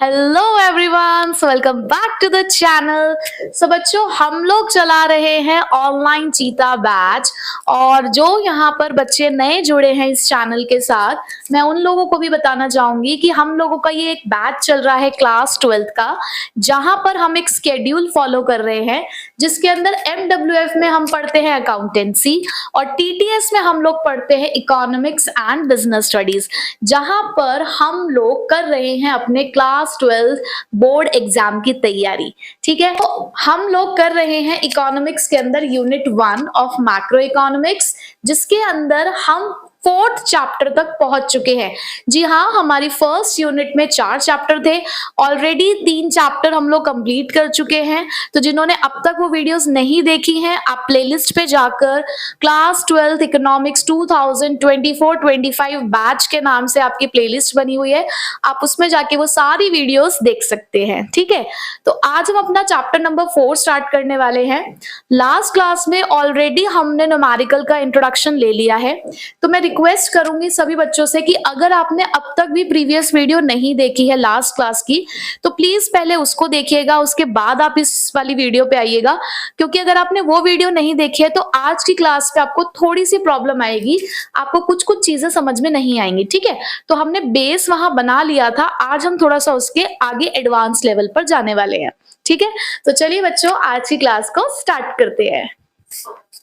Hello everyone, so welcome back to the channel. So बच्चों, हम लोग चला रहे हैं ऑनलाइन चीता बैच। और जो यहाँ पर बच्चे नए जुड़े हैं इस चैनल के साथ, मैं उन लोगों को भी बताना चाहूंगी कि हम लोगों का ये एक बैच चल रहा है क्लास 12th का, जहां पर हम एक स्केड्यूल फॉलो कर रहे हैं जिसके अंदर MWF में हम पढ़ते हैं अकाउंटेंसी और TTS में हम लोग पढ़ते हैं इकोनॉमिक्स एंड बिजनेस स्टडीज, जहां पर हम लोग कर रहे हैं अपने क्लास 12 बोर्ड एग्जाम की तैयारी। ठीक है, तो हम लोग कर रहे हैं इकोनॉमिक्स के अंदर यूनिट 1 ऑफ मैक्रो इकोनॉमिक्स, जिसके अंदर हम 4th चैप्टर तक पहुंच चुके हैं। जी हाँ, हमारी फर्स्ट यूनिट में 4 चैप्टर थे, ऑलरेडी 3 चैप्टर हम लोग कंप्लीट कर चुके हैं। तो जिन्होंने अब तक वो वीडियोस नहीं देखी हैं, आप प्लेलिस्ट पे जाकर क्लास 12 इकोनॉमिक्स 2024-25 बैच के नाम से आपकी प्लेलिस्ट बनी हुई है, आप उसमें जाके वो सारी वीडियोस देख सकते हैं। ठीक है, तो आज हम अपना चैप्टर नंबर 4 स्टार्ट करने वाले हैं। लास्ट क्लास में ऑलरेडी हमने न्यूमेरिकल का इंट्रोडक्शन ले लिया है, तो मैं रिक्वेस्ट करूंगी सभी बच्चों से कि अगर आपने अब तक भी प्रीवियस वीडियो नहीं देखी है लास्ट क्लास की, तो प्लीज पहले उसको देखिएगा, उसके बाद आप इस वाली वीडियो पे आइएगा। क्योंकि अगर आपने वो वीडियो नहीं देखी है तो आज की क्लास पे आपको थोड़ी सी प्रॉब्लम आएगी, आपको कुछ कुछ चीजें समझ में नहीं आएंगी। ठीक है, तो हमने बेस वहां बना लिया था, आज हम थोड़ा सा उसके आगे एडवांस लेवल पर जाने वाले हैं। ठीक है, तो चलिए बच्चों, आज की क्लास को स्टार्ट करते हैं।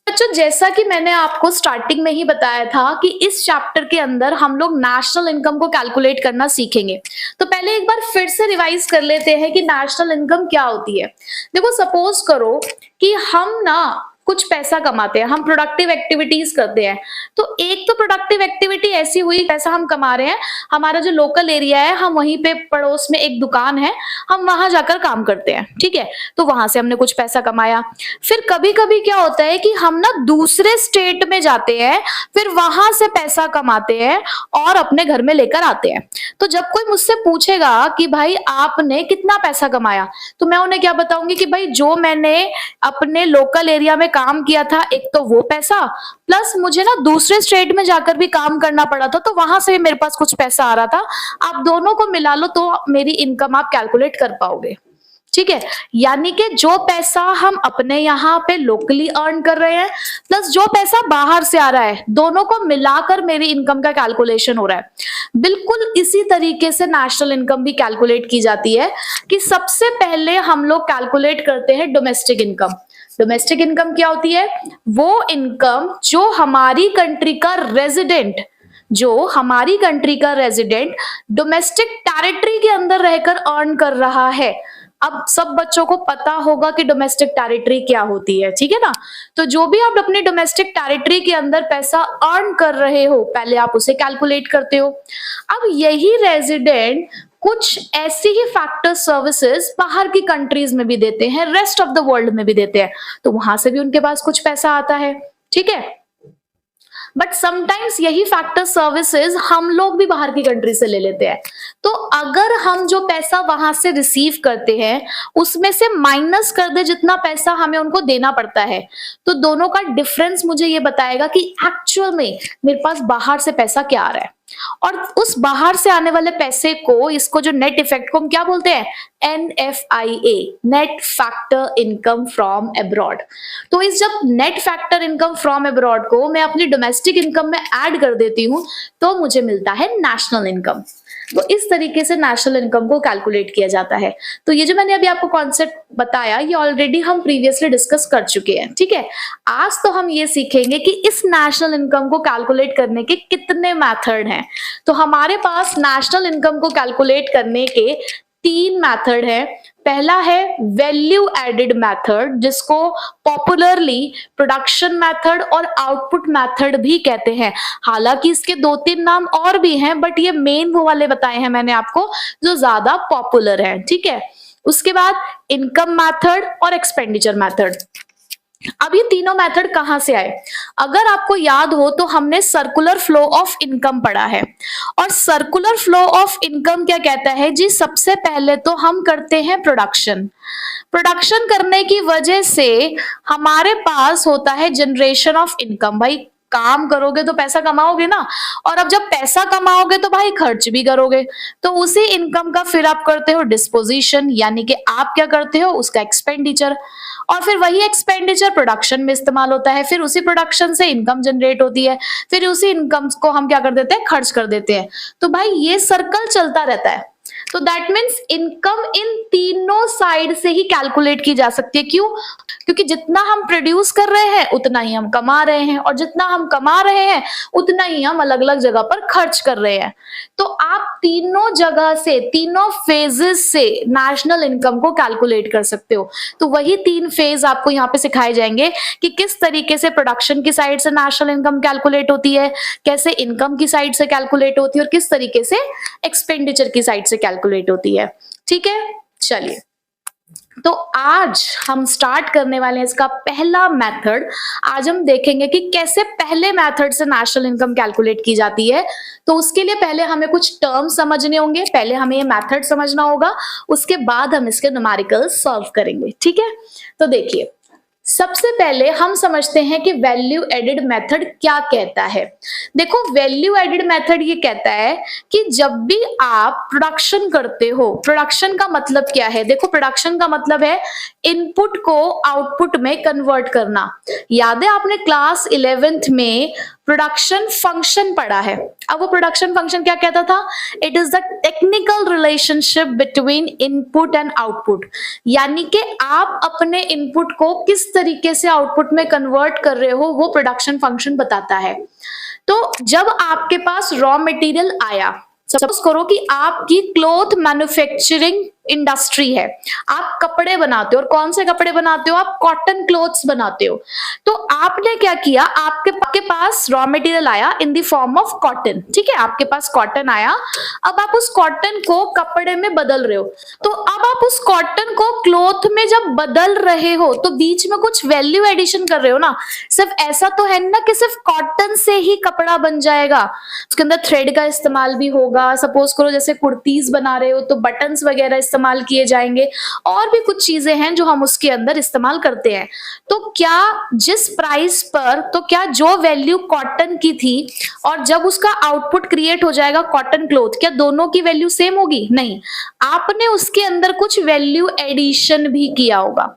बच्चों, जैसा कि मैंने आपको स्टार्टिंग में ही बताया था कि इस चैप्टर के अंदर हम लोग नेशनल इनकम को कैलकुलेट करना सीखेंगे। तो पहले एक बार फिर से रिवाइज कर लेते हैं कि नेशनल इनकम क्या होती है। देखो, सपोज करो कि हम ना कुछ पैसा कमाते हैं, हम प्रोडक्टिव एक्टिविटीज करते हैं। तो एक तो प्रोडक्टिव एक्टिविटी ऐसी हुई, पैसा हम कमा रहे हैं, हमारा जो लोकल एरिया है, हम वहीं पे पड़ोस में एक दुकान है, हम वहां जाकर काम करते हैं। ठीक है, तो वहां से हमने कुछ पैसा कमाया। फिर कभी कभी क्या होता है कि हम ना दूसरे स्टेट में जाते हैं, फिर वहां से पैसा कमाते हैं और अपने घर में लेकर आते हैं। तो जब कोई मुझसे पूछेगा कि भाई आपने कितना पैसा कमाया, तो मैं उन्हें क्या बताऊंगी कि भाई जो मैंने अपने लोकल एरिया में काम किया था, एक तो वो पैसा, प्लस मुझे ना दूसरे स्टेट में जाकर भी काम करना पड़ा था, तो वहां से भी मेरे पास कुछ पैसा आ रहा था। आप दोनों को मिला लो तो मेरी इनकम आप कैलकुलेट कर पाओगे। ठीक है, यानी कि जो पैसा हम अपने यहाँ पे लोकली अर्न कर रहे हैं प्लस जो पैसा बाहर से आ रहा है, दोनों को मिलाकर मेरी इनकम का कैलकुलेशन हो रहा है। बिल्कुल इसी तरीके से नेशनल इनकम भी कैलकुलेट की जाती है कि सबसे पहले हम लोग कैलकुलेट करते हैं डोमेस्टिक इनकम। डोमेस्टिक इनकम क्या होती है? वो इनकम जो हमारी कंट्री का रेजिडेंट डोमेस्टिक टेरिटरी के अंदर रहकर अर्न कर रहा है। अब सब बच्चों को पता होगा कि डोमेस्टिक टेरिटरी क्या होती है, ठीक है ना। तो जो भी आप अपने डोमेस्टिक टेरिटरी के अंदर पैसा अर्न कर रहे हो, पहले आप उसे कैलकुलेट करते हो। अब यही रेजिडेंट कुछ ऐसी ही फैक्टर सर्विसेज बाहर की कंट्रीज में भी देते हैं, रेस्ट ऑफ द वर्ल्ड में भी देते हैं, तो वहां से भी उनके पास कुछ पैसा आता है। ठीक है, बट समटाइम्स यही फैक्टर सर्विसेज हम लोग भी बाहर की कंट्री से ले लेते हैं। तो अगर हम जो पैसा वहां से रिसीव करते हैं उसमें से माइनस कर दे जितना पैसा हमें उनको देना पड़ता है, तो दोनों का डिफरेंस मुझे ये बताएगा कि एक्चुअल में मेरे पास बाहर से पैसा क्या आ रहा है। और उस बाहर से आने वाले पैसे को, इसको जो नेट इफेक्ट को हम क्या बोलते हैं? NFIA, net factor income from abroad. तो इस जब net factor income from abroad को मैं अपनी डोमेस्टिक इनकम में ऐड कर देती हूं, तो मुझे मिलता है नेशनल इनकम। तो इस तरीके से नेशनल इनकम को कैलकुलेट किया जाता है। तो ये जो मैंने अभी आपको कॉन्सेप्ट बताया, ये ऑलरेडी हम प्रीवियसली डिस्कस कर चुके हैं। ठीक है, आज तो हम ये सीखेंगे कि इस नेशनल इनकम को कैलकुलेट करने के कितने मेथड हैं। तो हमारे पास नेशनल इनकम को कैलकुलेट करने के 3 मेथड है। पहला है वैल्यू एडेड मेथड, जिसको पॉपुलरली प्रोडक्शन मेथड और आउटपुट मेथड भी कहते हैं। हालांकि इसके 2-3 नाम और भी हैं, बट ये मेन वो वाले बताए हैं मैंने आपको जो ज्यादा पॉपुलर है। ठीक है, उसके बाद इनकम मेथड और एक्सपेंडिचर मेथड। अब ये तीनों मेथड कहां से आए? अगर आपको याद हो तो हमने सर्कुलर फ्लो ऑफ इनकम पढ़ा है। और सर्कुलर फ्लो ऑफ इनकम क्या कहता है जी? सबसे पहले तो हम करते हैं प्रोडक्शन करने की वजह से हमारे पास होता है जनरेशन ऑफ इनकम। भाई काम करोगे तो पैसा कमाओगे ना, और अब जब पैसा कमाओगे तो भाई खर्च भी करोगे। तो उसी इनकम का फिर आप करते हो डिस्पोजिशन, यानी कि आप क्या करते हो, उसका एक्सपेंडिचर, और फिर वही एक्सपेंडिचर प्रोडक्शन में इस्तेमाल होता है, फिर उसी प्रोडक्शन से इनकम जनरेट होती है, फिर उसी इनकम को हम क्या कर देते हैं, खर्च कर देते हैं। तो भाई ये सर्कल चलता रहता है। तो दैट मीन्स इनकम इन तीनों साइड से ही कैलकुलेट की जा सकती है। क्यों? क्योंकि जितना हम प्रोड्यूस कर रहे हैं उतना ही हम कमा रहे हैं, और जितना हम कमा रहे हैं उतना ही हम अलग अलग जगह पर खर्च कर रहे हैं। तो आप तीनों जगह से, तीनों फेजेस से नेशनल इनकम को कैलकुलेट कर सकते हो। तो वही 3 फेज आपको यहाँ पे सिखाए जाएंगे कि किस तरीके से प्रोडक्शन की साइड से नेशनल इनकम कैलकुलेट होती है, कैसे इनकम की साइड से कैलकुलेट होती है, और किस तरीके से एक्सपेंडिचर की साइड से कैलकुलेट होती है। ठीक है, चलिए तो आज हम स्टार्ट करने वाले हैं इसका पहला मेथड। आज हम देखेंगे कि कैसे पहले मेथड से नेशनल इनकम कैलकुलेट की जाती है। तो उसके लिए पहले हमें कुछ टर्म समझने होंगे, पहले हमें ये मेथड समझना होगा, उसके बाद हम इसके न्यूमेरिकल सॉल्व करेंगे। ठीक है, तो देखिए सबसे पहले हम समझते हैं कि वैल्यू एडिड मेथड क्या कहता है। देखो वैल्यू एडिड मेथड ये कहता है कि जब भी आप प्रोडक्शन करते हो, प्रोडक्शन का मतलब क्या है, देखो प्रोडक्शन का मतलब है इनपुट को आउटपुट में कन्वर्ट करना। याद है आपने क्लास 11th में प्रोडक्शन फंक्शन पढ़ा है। अब वो प्रोडक्शन फंक्शन क्या कहता था, it is the technical relationship between input and output, यानी कि आप अपने इनपुट को किस तरीके से आउटपुट में कन्वर्ट कर रहे हो वो प्रोडक्शन फंक्शन बताता है। तो जब आपके पास रॉ मटेरियल आया, सपोज करो कि आपकी क्लॉथ मैन्युफैक्चरिंग इंडस्ट्री है, आप कपड़े बनाते हो, और कौन से कपड़े बनाते हो, आप कॉटन क्लोथ्स बनाते हो। तो आपने क्या किया, आपके पास रॉ मटेरियल आया in the form of cotton. ठीक है, आपके पास कॉटन आया, अब आप उस कॉटन को कपड़े में बदल रहे हो। तो अब आप उस कॉटन को क्लॉथ में जब बदल रहे हो तो बीच में कुछ वैल्यू एडिशन कर रहे हो ना। सिर्फ ऐसा तो है ना कि सिर्फ कॉटन से ही कपड़ा बन जाएगा, उसके अंदर थ्रेड का इस्तेमाल भी होगा। सपोज करो जैसे कुर्तीज बना रहे हो तो बटन्स वगैरह इस्तेमाल किए जाएंगे, और भी कुछ चीजें हैं जो हम उसके अंदर इस्तेमाल करते हैं। तो क्या जिस प्राइस पर, तो क्या जो वैल्यू कॉटन की थी और जब उसका आउटपुट क्रिएट हो जाएगा कॉटन क्लॉथ, क्या दोनों की वैल्यू सेम होगी? नहीं, आपने उसके अंदर कुछ वैल्यू एडिशन भी किया होगा।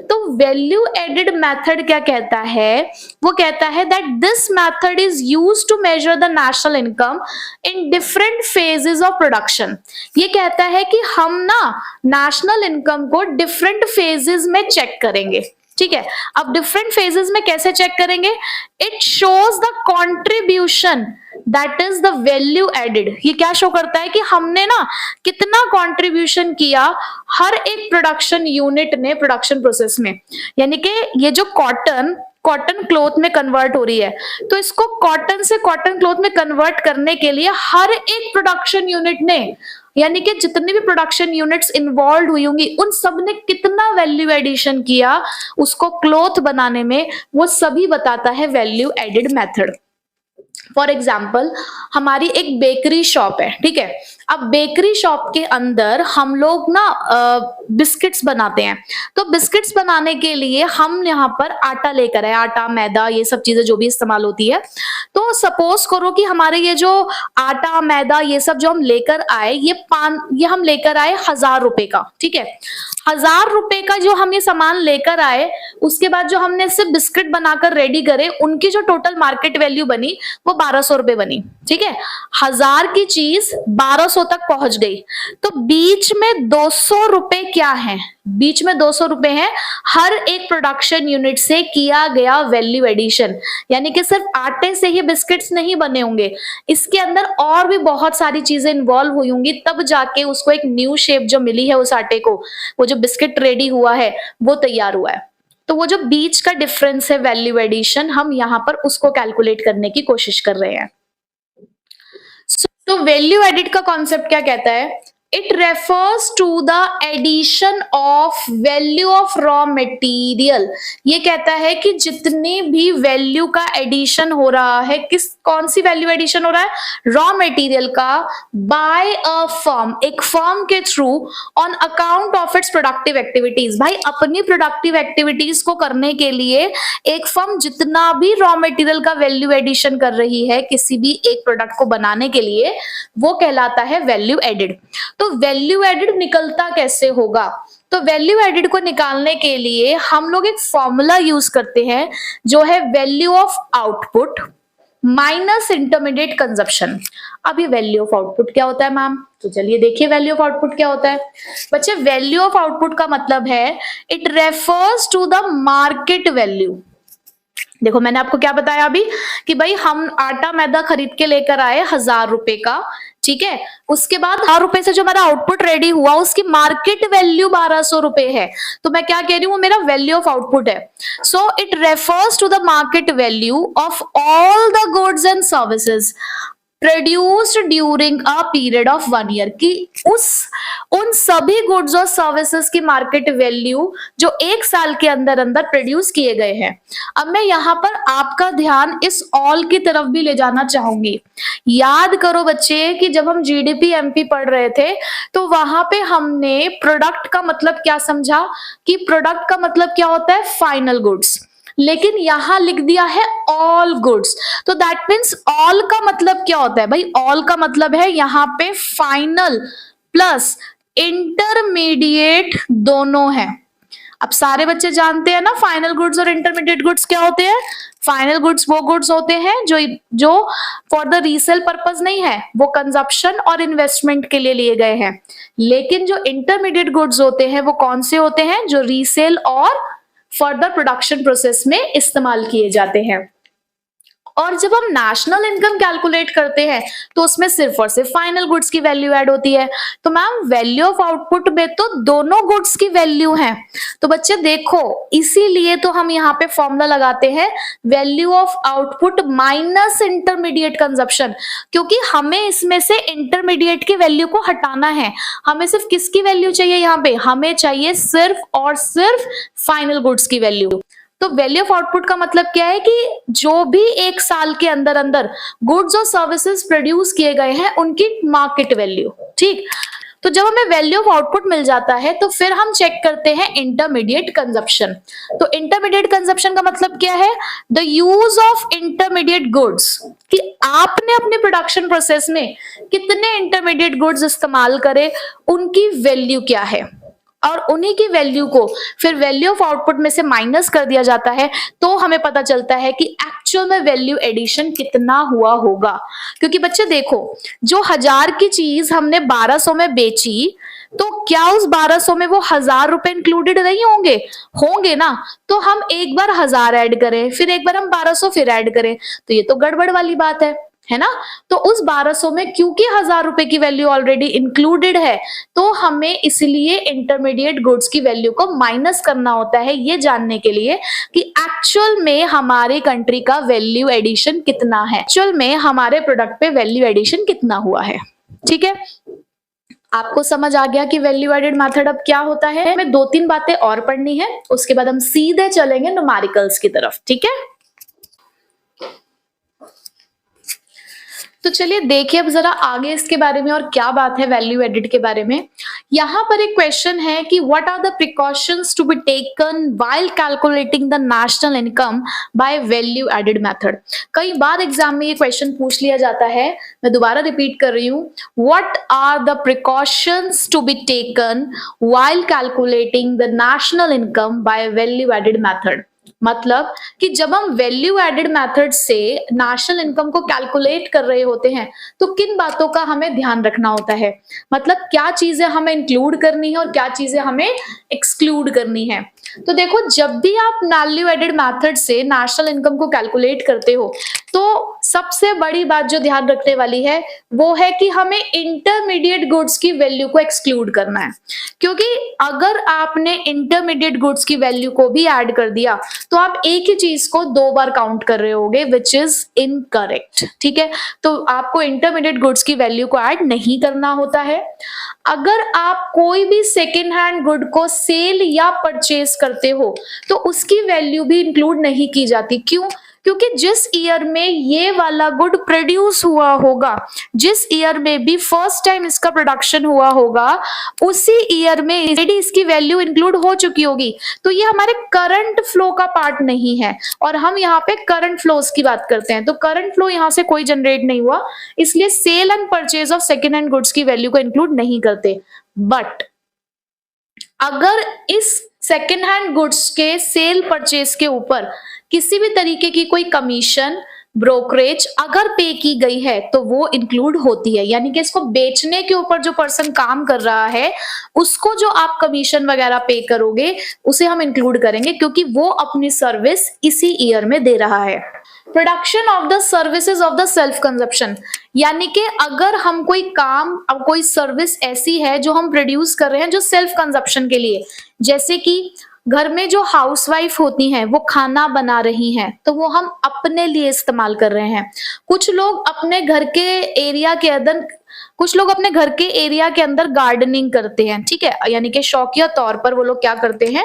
तो वैल्यू एडिड मेथड क्या कहता है, वो कहता है that this method is used to measure the national income in different phases of production. ये कहता है कि हम ना नेशनल इनकम को डिफरेंट फेजेस में चेक करेंगे। ठीक है, अब डिफरेंट फेजेस में कैसे चेक करेंगे, it shows the contribution that is the value added. ये क्या शो करता है कि हमने ना कितना कंट्रीब्यूशन किया हर एक प्रोडक्शन यूनिट ने प्रोडक्शन प्रोसेस में। यानी कि ये जो कॉटन क्लॉथ में कन्वर्ट हो रही है, तो इसको कॉटन से कॉटन क्लॉथ में कन्वर्ट करने के लिए हर एक प्रोडक्शन यूनिट ने, यानी कि जितने भी प्रोडक्शन यूनिट्स इन्वॉल्व हुई होंगी, उन सब ने कितना वैल्यू एडिशन किया उसको क्लॉथ बनाने में, वो सभी बताता है value added method. For example हमारी एक बेकरी शॉप है। ठीक है, अब बेकरी शॉप के अंदर हम लोग ना बिस्किट्स बनाते हैं। तो बिस्किट्स बनाने के लिए हम यहाँ पर आटा लेकर आए, आटा मैदा ये सब चीजें जो भी इस्तेमाल होती है। तो सपोज करो कि हमारे ये जो आटा मैदा ये सब जो हम लेकर आए, ये हम लेकर आए 1000 रुपए का। ठीक है, 1000 रुपए का जो हम ये सामान लेकर आए, उसके बाद जो हमने इससे बिस्किट बनाकर रेडी करे, उनकी जो टोटल मार्केट वैल्यू बनी वो 1200 रुपए बनी। ठीक है, 1000 की चीज 1200 तक पहुंच गई। तो बीच में 200 रुपए क्या है, बीच में 200 रुपए है हर एक प्रोडक्शन यूनिट से किया गया वैल्यू एडिशन। यानी कि सिर्फ आटे से ही बिस्किट्स नहीं बने होंगे, इसके अंदर और भी बहुत सारी चीजें इन्वॉल्व हुई होंगी, तब जाके उसको एक न्यू शेप जो मिली है उस आटे को, वो जो बिस्किट रेडी हुआ है वो तैयार हुआ है। तो वो जो बीच का डिफरेंस है वैल्यू एडिशन, हम यहाँ पर उसको कैलकुलेट करने की कोशिश कर रहे हैं। तो वैल्यू एडिट का कॉन्सेप्ट क्या कहता है, It refers to the addition of value of raw material. ये कहता है कि जितनी भी वैल्यू का एडिशन हो रहा है, कौन सी वैल्यू एडिशन हो रहा है? रॉ मटेरियल का, बाय अ फर्म, एक फर्म के through, on account of its productive activities. भाई अपनी प्रोडक्टिव एक्टिविटीज को करने के लिए एक फर्म जितना भी रॉ मटेरियल का वैल्यू एडिशन कर रही है किसी भी एक प्रोडक्ट को बनाने के लिए, वो कहलाता है वैल्यू एडेड। तो वैल्यू एडेड निकलता कैसे होगा? तो वैल्यू एडेड को निकालने के लिए हम लोग एक फॉर्मूला यूज करते हैं जो है value of output minus intermediate consumption. अब ये वैल्यू ऑफ आउटपुट क्या होता है मैम? तो चलिए देखिए वैल्यू ऑफ आउटपुट क्या होता है। बच्चे वैल्यू ऑफ आउटपुट का मतलब है it refers to the market value. देखो मैंने आपको क्या बताया अभी कि भाई हम आटा मैदा खरीद के लेकर आए 1000 रुपए का, ठीक है, उसके बाद 1000 रुपए से जो हमारा आउटपुट रेडी हुआ उसकी मार्केट वैल्यू 1200 रुपए है। तो मैं क्या कह रही हूँ, मेरा वैल्यू ऑफ आउटपुट है। So it refers to the market value of all the goods and services produced during a period of 1 year, कि उन सभी गुड्स और सर्विसेज की मार्केट वैल्यू जो 1 साल के अंदर अंदर प्रोड्यूस किए गए हैं। अब मैं यहाँ पर आपका ध्यान इस ऑल की तरफ भी ले जाना चाहूंगी। याद करो बच्चे कि जब हम जीडीपी एमपी पढ़ रहे थे तो वहां पे हमने प्रोडक्ट का मतलब क्या समझा कि प्रोडक्ट का मतलब क्या होता है? Final goods. लेकिन यहां लिख दिया है ऑल गुड्स, तो दैट मीन्स ऑल का मतलब क्या होता है? भाई ऑल का मतलब है यहाँ पे फाइनल प्लस इंटरमीडिएट दोनों है। अब सारे बच्चे जानते हैं ना फाइनल गुड्स और इंटरमीडिएट गुड्स क्या होते हैं। फाइनल गुड्स वो गुड्स होते हैं जो फॉर द रीसेल पर्पस नहीं है, वो कंजप्शन और इन्वेस्टमेंट के लिए लिए गए हैं। लेकिन जो इंटरमीडिएट गुड्स होते हैं वो कौन से होते हैं? जो रीसेल और फर्दर प्रोडक्शन प्रोसेस में इस्तेमाल किए जाते हैं। और जब हम नेशनल इनकम कैलकुलेट करते हैं तो उसमें सिर्फ और सिर्फ फाइनल गुड्स की वैल्यू ऐड होती है। तो मैम वैल्यू ऑफ आउटपुट में तो दोनों गुड्स की वैल्यू है। तो बच्चे देखो इसीलिए तो हम यहाँ पे फॉर्मूला लगाते हैं value of output minus intermediate consumption, क्योंकि हमें इसमें से इंटरमीडिएट की वैल्यू को हटाना है। हमें सिर्फ किसकी वैल्यू चाहिए? यहाँ पे हमें चाहिए सिर्फ और सिर्फ फाइनल गुड्स की वैल्यू। तो वैल्यू ऑफ आउटपुट का मतलब क्या है कि जो भी 1 साल के अंदर अंदर गुड्स और सर्विसेज प्रोड्यूस किए गए हैं उनकी मार्केट वैल्यू। ठीक, तो जब हमें वैल्यू ऑफ आउटपुट मिल जाता है तो फिर हम चेक करते हैं इंटरमीडिएट कंजप्शन। तो इंटरमीडिएट कंजप्शन का मतलब क्या है? The use of intermediate goods, कि आपने अपने प्रोडक्शन प्रोसेस में कितने इंटरमीडिएट गुड्स इस्तेमाल करे, उनकी वैल्यू क्या है, और उन्हीं की वैल्यू को फिर वैल्यू ऑफ आउटपुट में से माइनस कर दिया जाता है। तो हमें पता चलता है कि एक्चुअल में वैल्यू एडिशन कितना हुआ होगा। क्योंकि बच्चे देखो, जो 1000 की चीज हमने 1200 में बेची, तो क्या उस 1200 में वो 1000 रुपए इंक्लूडेड नहीं होंगे? होंगे ना। तो हम एक बार 1000 ऐड करें, फिर एक बार हम 1200 फिर ऐड करें, तो ये तो गड़बड़ वाली बात है ना। तो उस 1200 में क्योंकि 1000 रुपए की वैल्यू ऑलरेडी इंक्लूडेड है, तो हमें इसलिए इंटरमीडिएट गुड्स की वैल्यू को माइनस करना होता है, ये जानने के लिए कि एक्चुअल में हमारे कंट्री का वैल्यू एडिशन कितना है, एक्चुअल में हमारे प्रोडक्ट पे वैल्यू एडिशन कितना हुआ है। ठीक है, आपको समझ आ गया कि वैल्यू एडेड मेथड अब क्या होता है। हमें 2-3 बातें और पढ़नी है, उसके बाद हम सीधे चलेंगे न्यूमेरिकल्स की तरफ। ठीक है, तो चलिए देखिए अब जरा आगे इसके बारे में और क्या बात है वैल्यू एडेड के बारे में। यहाँ पर एक क्वेश्चन है कि what are the precautions to be taken while calculating the national income by value added method. कई बार एग्जाम में ये क्वेश्चन पूछ लिया जाता है, मैं दोबारा रिपीट कर रही हूँ, what are the precautions to be taken while calculating the national income by value added method. मतलब कि जब हम वैल्यू एडेड मेथड से नेशनल इनकम को कैलकुलेट कर रहे होते हैं तो किन बातों का हमें ध्यान रखना होता है, मतलब क्या चीजें हमें इंक्लूड करनी है और क्या चीजें हमें एक्सक्लूड करनी है। तो देखो, जब भी आप वैल्यू एडेड मेथड से नेशनल इनकम को कैलकुलेट करते हो तो सबसे बड़ी बात जो ध्यान रखने वाली है वो है कि हमें इंटरमीडिएट गुड्स की वैल्यू को एक्सक्लूड करना है, क्योंकि अगर आपने इंटरमीडिएट गुड्स की वैल्यू को भी ऐड कर दिया तो आप एक ही चीज को दो बार काउंट कर रहे होगे, विच इज इनकरेक्ट। ठीक है, तो आपको इंटरमीडिएट गुड्स की वैल्यू को ऐड नहीं करना होता है। अगर आप कोई भी सेकेंड हैंड गुड को सेल या परचेज करते हो तो उसकी वैल्यू भी इंक्लूड नहीं की जाती। क्यों? क्योंकि जिस ईयर में ये वाला गुड प्रोड्यूस हुआ होगा, जिस ईयर में भी फर्स्ट टाइम इसका प्रोडक्शन हुआ होगा, उसी ईयर में ऑलरेडी इसकी वैल्यू इंक्लूड हो चुकी होगी। तो ये हमारे करंट फ्लो का पार्ट नहीं है, और हम यहाँ पे करंट फ्लोज की बात करते हैं, तो करंट फ्लो यहाँ से कोई जनरेट नहीं हुआ, इसलिए sale and purchase of second hand goods की वैल्यू को इंक्लूड नहीं करते। बट अगर इस सेकेंड हैंड गुड्स के सेल परचेज के ऊपर किसी भी तरीके की कोई कमीशन, ब्रोकरेज अगर पे की गई है तो वो इंक्लूड होती है। यानी कि इसको बेचने के ऊपर जो पर्सन काम कर रहा है उसको जो आप कमीशन वगैरह पे करोगे उसे हम इंक्लूड करेंगे, क्योंकि वो अपनी सर्विस इसी ईयर में दे रहा है। Production of the services of the self consumption, यानी कि अगर हम कोई काम, अब कोई सर्विस ऐसी है जो हम प्रोड्यूस कर रहे हैं जो सेल्फ कंजप्शन के लिए, जैसे कि घर में जो हाउसवाइफ होती हैं वो खाना बना रही हैं तो वो हम अपने लिए इस्तेमाल कर रहे हैं। कुछ लोग अपने घर के एरिया के अंदर गार्डनिंग करते हैं, ठीक है, यानी कि शौकिया तौर पर वो लोग क्या करते हैं,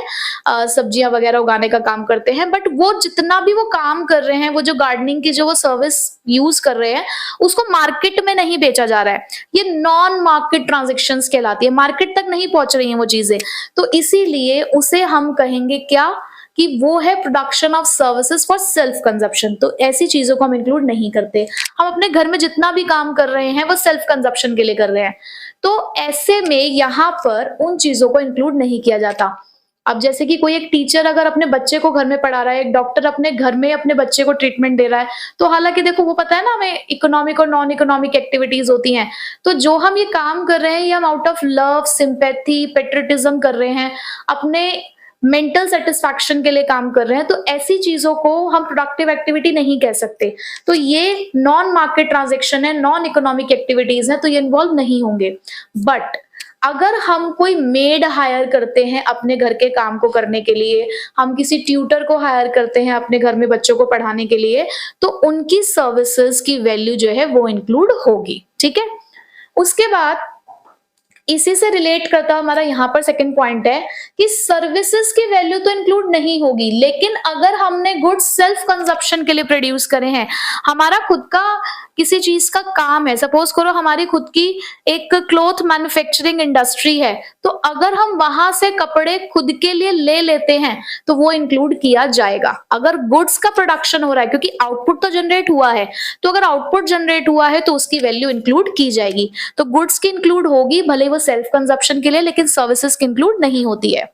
सब्जियां वगैरह उगाने का काम करते हैं। बट वो जितना भी वो काम कर रहे हैं, वो जो गार्डनिंग की जो वो सर्विस यूज कर रहे हैं, उसको मार्केट में नहीं बेचा जा रहा है। ये नॉन मार्केट ट्रांजेक्शन्स कहलाती है, मार्केट तक नहीं पहुंच रही हैं वो चीजें, तो इसीलिए उसे हम कहेंगे क्या कि वो है production of services for self consumption. तो ऐसी चीजों को हम इंक्लूड नहीं करते। हम अपने घर में जितना भी काम कर रहे हैं वो सेल्फ कंजप्शन के लिए कर रहे हैं, तो ऐसे में यहाँ पर उन चीजों को इंक्लूड नहीं किया जाता। अब जैसे कि कोई एक टीचर अगर अपने बच्चे को घर में पढ़ा रहा है, एक डॉक्टर अपने घर में अपने बच्चे को ट्रीटमेंट दे रहा है, तो हालांकि देखो वो पता है ना हमें इकोनॉमिक और नॉन इकोनॉमिक एक्टिविटीज होती हैं, तो जो हम ये काम कर रहे हैं ये हम out of love, sympathy, patriotism कर रहे हैं, अपने मेंटल सेटिस्फैक्शन के लिए काम कर रहे हैं, तो ऐसी चीजों को हम प्रोडक्टिव एक्टिविटी नहीं कह सकते। तो ये नॉन मार्केट ट्रांजेक्शन है, नॉन इकोनॉमिक एक्टिविटीज है, तो ये इन्वॉल्व नहीं होंगे। बट अगर हम कोई मेड हायर करते हैं अपने घर के काम को करने के लिए, हम किसी ट्यूटर को हायर करते हैं अपने घर में बच्चों को पढ़ाने के लिए, तो उनकी सर्विसेज की वैल्यू जो है वो इंक्लूड होगी। ठीक है, उसके बाद इसी से रिलेट करता हमारा यहाँ पर सेकंड पॉइंट है कि सर्विसेज की वैल्यू तो इंक्लूड नहीं होगी, लेकिन अगर हमने गुड्स सेल्फ कंजप्शन के लिए प्रोड्यूस करे हैं, हमारा खुद का किसी चीज का काम है, सपोज करो हमारी खुद की एक क्लॉथ मैन्युफैक्चरिंग इंडस्ट्री है, तो अगर हम वहां से कपड़े खुद के लिए ले लेते हैं तो वो इंक्लूड किया जाएगा। अगर गुड्स का प्रोडक्शन हो रहा है, क्योंकि आउटपुट तो जनरेट हुआ है, तो अगर आउटपुट जनरेट हुआ है तो उसकी वैल्यू इंक्लूड की जाएगी। तो गुड्स की इंक्लूड होगी, भले वो सेल्फ कंजप्शन के लिए, लेकिन सर्विसेज की इंक्लूड नहीं होती है।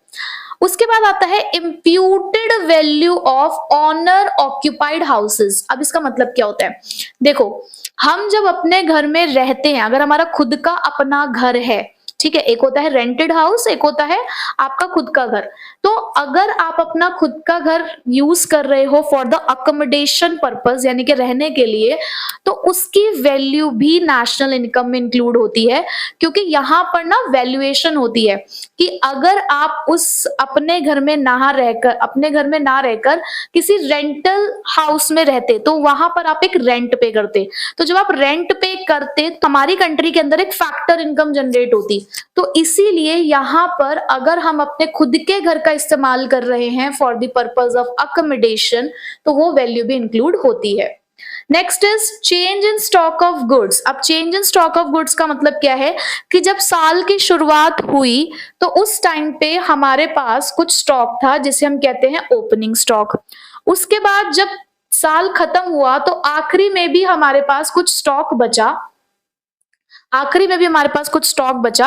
उसके बाद आता है imputed value of owner occupied houses. अब इसका मतलब क्या होता है? देखो, हम जब अपने घर में रहते हैं, अगर हमारा खुद का अपना घर है, ठीक है, एक होता है रेंटेड हाउस, एक होता है आपका खुद का घर, तो अगर आप अपना खुद का घर यूज कर रहे हो फॉर द अकोमोडेशन पर्पस, यानी कि रहने के लिए, तो उसकी वैल्यू भी नेशनल इनकम में इंक्लूड होती है, क्योंकि यहाँ पर ना वैल्यूएशन होती है कि अगर आप उस अपने घर में ना रहकर किसी रेंटल हाउस में रहते, तो वहां पर आप एक रेंट पे करते, तो जब आप रेंट पे करते तो हमारी कंट्री के अंदर एक फैक्टर इनकम जनरेट होती। तो इसीलिए यहाँ पर अगर हम अपने खुद के घर का इस्तेमाल कर रहे हैं for the purpose of accommodation, तो वो वैल्यू भी इंक्लूड होती है। Next is change in stock of goods. अब change in stock of goods का मतलब क्या है कि जब साल की शुरुआत हुई तो उस टाइम पे हमारे पास कुछ स्टॉक था जिसे हम कहते हैं ओपनिंग स्टॉक। उसके बाद जब साल खत्म हुआ तो आखिरी में भी हमारे पास कुछ स्टॉक बचा,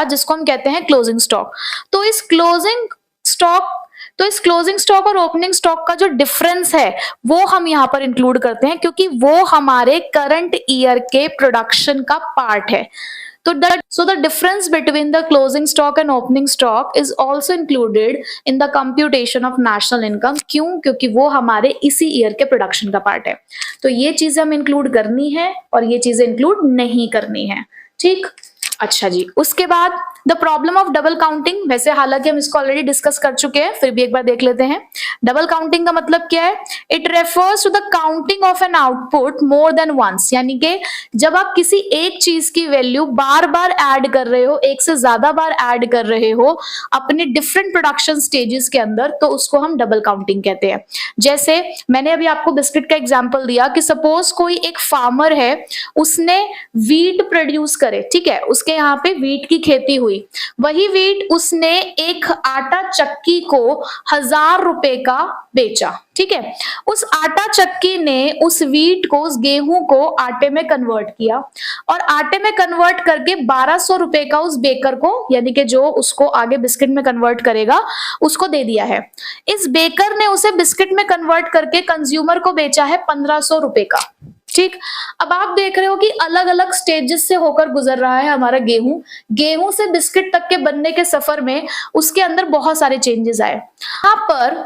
जिसको हम कहते हैं क्लोजिंग स्टॉक। तो इस क्लोजिंग स्टॉक और ओपनिंग स्टॉक का जो डिफरेंस है वो हम यहाँ पर इंक्लूड करते हैं, क्योंकि वो हमारे करंट ईयर के प्रोडक्शन का पार्ट है। So the difference between the closing stock and opening stock is also included in the computation of national income. क्यों? क्योंकि वो हमारे इसी ईयर के प्रोडक्शन का पार्ट है, तो ये चीजें हम इंक्लूड करनी है और ये चीजें इंक्लूड नहीं करनी है। ठीक, अच्छा जी। उसके बाद the problem of double counting, वैसे हालांकि हम इसको ऑलरेडी डिस्कस कर चुके हैं, फिर भी एक बार देख लेते हैं। डबल काउंटिंग का मतलब क्या है? It refers to the counting of an output more than once, यानी कि जब आप किसी एक चीज की वैल्यू बार बार ऐड कर रहे हो, एक से ज्यादा बार ऐड कर रहे हो अपने डिफरेंट प्रोडक्शन स्टेजेस के अंदर, तो उसको हम डबल काउंटिंग कहते हैं। जैसे मैंने अभी आपको बिस्किट का एग्जांपल दिया कि सपोज कोई एक फार्मर है, उसने वीट प्रोड्यूस करे, ठीक है, उसके यहाँ पे वीट की खेती हुई, वही वीट उसने एक आटा चक्की को 1000 रुपए का बेचा, ठीक है। उस आटा चक्की ने उस वीट को, उस गेहूं को आटे में कन्वर्ट किया और आटे में कन्वर्ट करके 1200 रुपए का उस बेकर को, यानी कि जो उसको आगे बिस्किट में कन्वर्ट करेगा, उसको दे दिया है। इस बेकर ने उसे बिस्किट में कन्वर्ट करके कंज्यूमर को बेचा है 1500 रुपए का। ठीक, अब आप देख रहे हो कि अलग अलग स्टेजेस से होकर गुजर रहा है हमारा गेहूं। गेहूं से बिस्किट तक के बनने के सफर में उसके अंदर बहुत सारे चेंजेस आए। यहाँ पर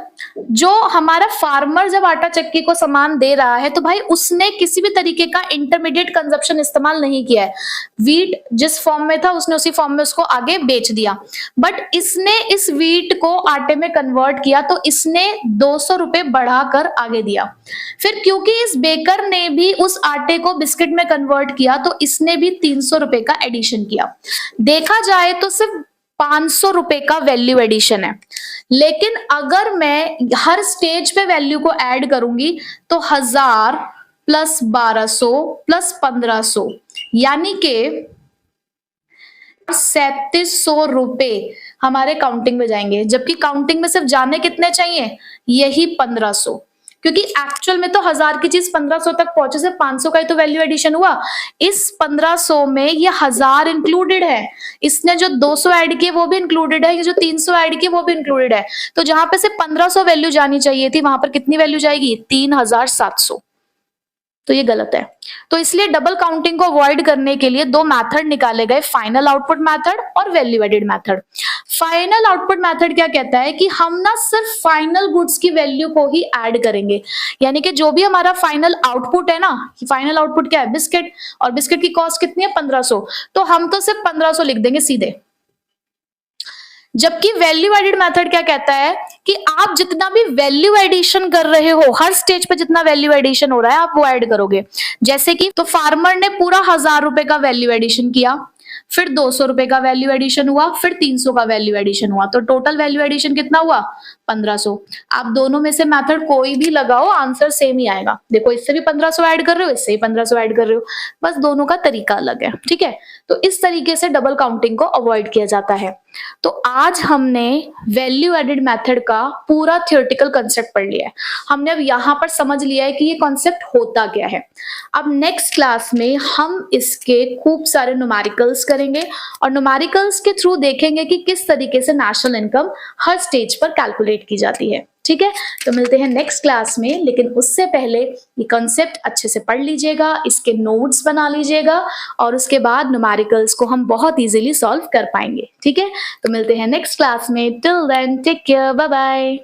जो हमारा फार्मर जब आटा चक्की को सामान दे रहा है, तो भाई उसने किसी भी तरीके का इंटरमीडिएट कंजप्शन इस्तेमाल नहीं किया है। वीट जिस फॉर्म में था उसने उसी फॉर्म में उसको आगे बेच दिया, बट इसने इस वीट को आटे में कन्वर्ट किया, तो इसने 200 रुपए बढ़ाकर आगे दिया। फिर क्योंकि इस बेकर ने भी उस आटे को बिस्किट में कन्वर्ट किया, तो इसने भी 300 रुपए का एडिशन किया। देखा जाए तो सिर्फ 500 रुपए का वैल्यू एडिशन है, लेकिन अगर मैं हर स्टेज पे वैल्यू को ऐड करूंगी तो 1000 प्लस 1200 प्लस 1500, यानी के 3700 रुपए हमारे काउंटिंग में जाएंगे, जबकि काउंटिंग में सिर्फ जाने कितने चाहिए? यही 1500, क्योंकि एक्चुअल में तो 1000 की चीज 1500 तक पहुंचे से 500 का ही तो वैल्यू एडिशन हुआ। इस 1500 में ये 1000 इंक्लूडेड है, इसने जो 200 ऐड किए वो भी इंक्लूडेड है, ये जो 300 ऐड किए वो भी इंक्लूडेड है। तो जहां पे से 1500 वैल्यू जानी चाहिए थी, वहां पर कितनी वैल्यू जाएगी? 3700। तो ये गलत है। तो इसलिए डबल काउंटिंग को अवॉइड करने के लिए दो मेथड निकाले गए, फाइनल आउटपुट मेथड और value added method. Final output method क्या कहता है कि हम ना सिर्फ फाइनल गुड्स की वैल्यू को ही ऐड करेंगे, यानी कि जो भी हमारा फाइनल आउटपुट है ना, फाइनल आउटपुट क्या है? बिस्किट, और बिस्किट की कॉस्ट कितनी है? 1500, तो हम तो सिर्फ 1500 लिख देंगे सीधे। जबकि वैल्यू एडिड मेथड क्या कहता है कि आप जितना भी वैल्यू एडिशन कर रहे हो, हर स्टेज पे जितना वैल्यू एडिशन हो रहा है आप वो ऐड करोगे। जैसे कि तो फार्मर ने पूरा 1000 रुपए का वैल्यू एडिशन किया, फिर 200 रुपए का वैल्यू एडिशन हुआ, फिर 300 का वैल्यू एडिशन हुआ, तो टोटल वैल्यू एडिशन कितना हुआ? 1500। आप दोनों में से मेथड कोई भी लगाओ, आंसर सेम ही आएगा। देखो, इससे भी 1500 ऐड कर रहे हो, इससे भी 1500 ऐड कर रहे हो, बस दोनों का तरीका अलग है। ठीक है, तो इस तरीके से डबल काउंटिंग को अवॉइड किया जाता है। तो आज हमने वैल्यू एडेड मेथड का पूरा थियोरेटिकल कंसेप्ट पढ़ लिया है। हमने अब यहाँ पर समझ लिया है कि ये कॉन्सेप्ट होता क्या है। अब नेक्स्ट क्लास में हम इसके खूब सारे न्यूमेरिकल्स करेंगे और न्यूमेरिकल्स के थ्रू देखेंगे कि किस तरीके से नेशनल इनकम हर स्टेज पर कैलकुलेट की जाती है। ठीक है, तो मिलते हैं नेक्स्ट क्लास में, लेकिन उससे पहले ये कॉन्सेप्ट अच्छे से पढ़ लीजिएगा, इसके नोट्स बना लीजिएगा और उसके बाद न्यूमेरिकल्स को हम बहुत इजीली सॉल्व कर पाएंगे। ठीक है, तो मिलते हैं नेक्स्ट क्लास में। Till then take care, bye bye.